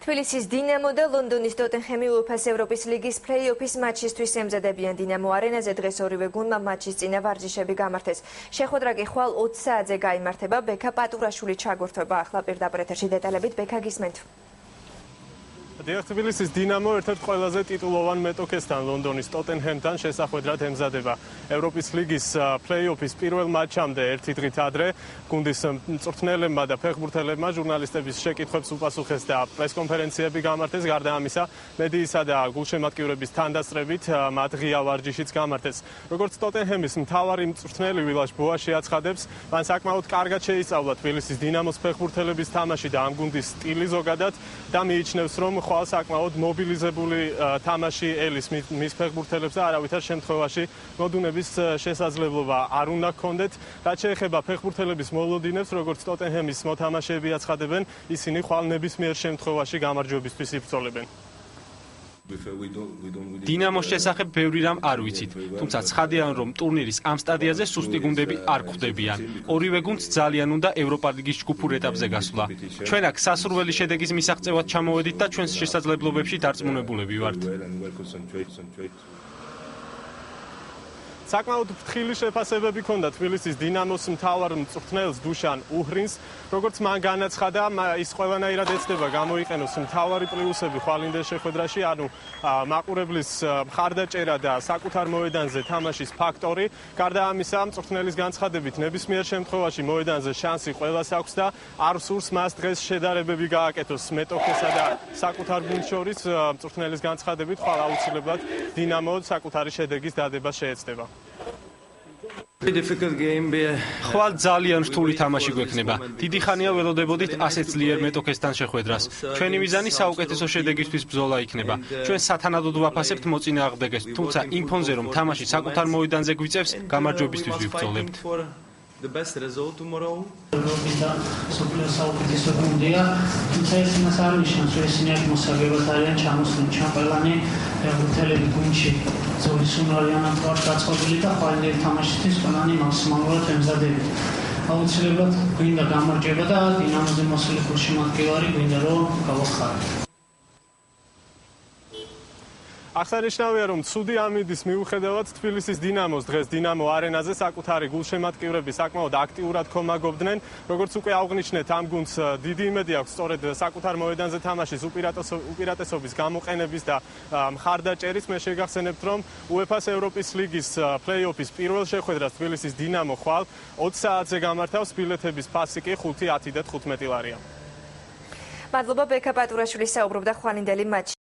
თბილისის დინამო და ლონდონის ტოტენჰემი უეფა-ს ევროპის ლიგის პლეი-ოფის მატჩისთვის ემზადებიან. დინამო არენაზე დღეს ორივე გუნდმა მატჩის წინა ვარჯიშები გამართეს. შეხვედრა კი ხვალ 20 საათზე გაიმართება. ბექა პატურაშვილი ჩაგორთვება. ახლა პირდაპირ ეთერში დეტალებით ბექა გისმენთ. თბილისის დინამო ერთ-ერთ ყველაზე ტიტულოვან მეტოქესთან ლონდონის ტოტენჰემთან შესახვედრად ემზადება. ევროპის ლიგის პლეი-ოფის პირველ მატჩამდე ერთი დღით ადრე გუნდის მწვრთნელებმა და ფეხბურთელებმა ჟურნალისტების შეკითხვებს უპასუხეს და პრესკონფერენციები გამართეს. გარდა ამისა, მედიისა და გულშემატკივრების თანდასწრებით მათ ღია ვარჯიშიც გამართეს. როგორც ტოტენჰემის მთავარი მწვრთნელი ვილაშ ბოაში აცხადებს, მან საკმაოდ კარგად შეისწავლა თბილისის დინამოს ფეხბურთელების თამაში და ამ გუნდის სტილი ზოგადად და მიიჩნევს, რომ ხვალ საკმაოდ მობილიზებული თამაში ელის მის ფეხბურთელებს და არავითარ შემთხვევაში მოდუნების შესაძლებლობა არ უნდა ჰქონდეთ. რაც შეეხება ფეხბურთელების მოლოდინებს, როგორც ტოტენჰემის მოთამაშეები აცხადებენ, ისინი ხვალ ნებისმიერ შემთხვევაში გამარჯვებისთვის იბრძოლებენ. დინამოს შესახებ ბევრი რამ არ ვიცით, თუმცა ცხადია, რომ ტურნირის ამ სტადიაზე სუსტი გუნდები არ გვხვდებიან. ორივე გუნდს ძალიან უნდა ევროპა ლიგის ჯგუფურ ეტაპზე გასვლა. ჩვენ აქ სასურველი შედეგის მისაღწევად ჩამოვედით და ჩვენს შესაძლებლობებში დარწმუნებულები ვართ. საკმაოდ ფრთხილი შეფასებები ჰქონდა თბილისის დინამოს მთავარ მწვრთნელს დუშან უჰრინს, როგორც მან განაცხადა, ის ყველანაირად ეცდება გამოიყენოს მთავარი პლუსები ხვალინდელ შეხვედრაში, ანუ მაყურებლის მხარდაჭერა და საკუთარ მოედანზე თამაშის ფაქტორი. გარდა ამისა, მწვრთნელის განცხადებით, ნებისმიერ შემთხვევაში მოედანზე შანსი ყველას აქვს და არ სურს მას დღეს შედარებები გააკეთოს მეტოქესა და საკუთარ გუნდს შორის. მწვრთნელის განცხადებით, ხვალ აუცილებლად დინამო საკუთარი შედეგის დადება შეეცდება. ხვალ ძალიან რთული თამაში გვექნება. დიდი ხანია ველოდებოდით ასეთ ძლიერ მეტოქესთან შეხვედრას. ჩვენი მიზანი საუკეთესო შედეგისთვის ბრძოლა იქნება. ჩვენ სათანადოდ ვაფასებთ მოწინააღმდეგეს, თუმცა იმ ფონზე, რომ თამაში საკუთარ მოედანზე გვიწევს, გამარჯვებისთვის ვიბრძოლებთ. The best result tomorrow. Robita სოფლის საუკეთესო გუნდია, თუმცა ეს იმას არ ნიშნავს, რომ ისინი აქ მოსაგებად არიან ჩამოსული. ჩვენ ყველანი ფეხბურთელები გუნდში ზოლის უნარიან ამბავ გაწყობილი და ხვალინდელი თამაშისთვის ყველანი მაქსიმალურად ემზადებით. აუცილებლად გვინდა გამარჯვება და დინამოზე მოსული გულშემატკივარი გვინდა რომ გავახაროთ. აღსანიშნავია, რომ ცუდი ამინდის მიუხედავად თბილისის დინამოს დღეს დინამო არენაზე საკუთარი გულშემატკივრები საკმაოდ აქტიურად ქომაგობდნენ. როგორც უკვე აღნიშნეთ, ამ გუნდს დიდი იმედი აქვს სწორედ საკუთარ მოედანზე თამაშის უპირატესობის გამოყენების და მხარდაჭერის. მე შეგახსენებთ, რომ უეფა-ს ევროპის ლიგის პლეი-ოფის პირველ შეხვედრას თბილისის დინამო ხვალ 20 საათზე გამართავს. ბილეთების ფასი კი 5, 10 და 15 ლარია. მადლობა ბექა პატურაშვილის საუბრობდა ხვალინდელი მატჩი.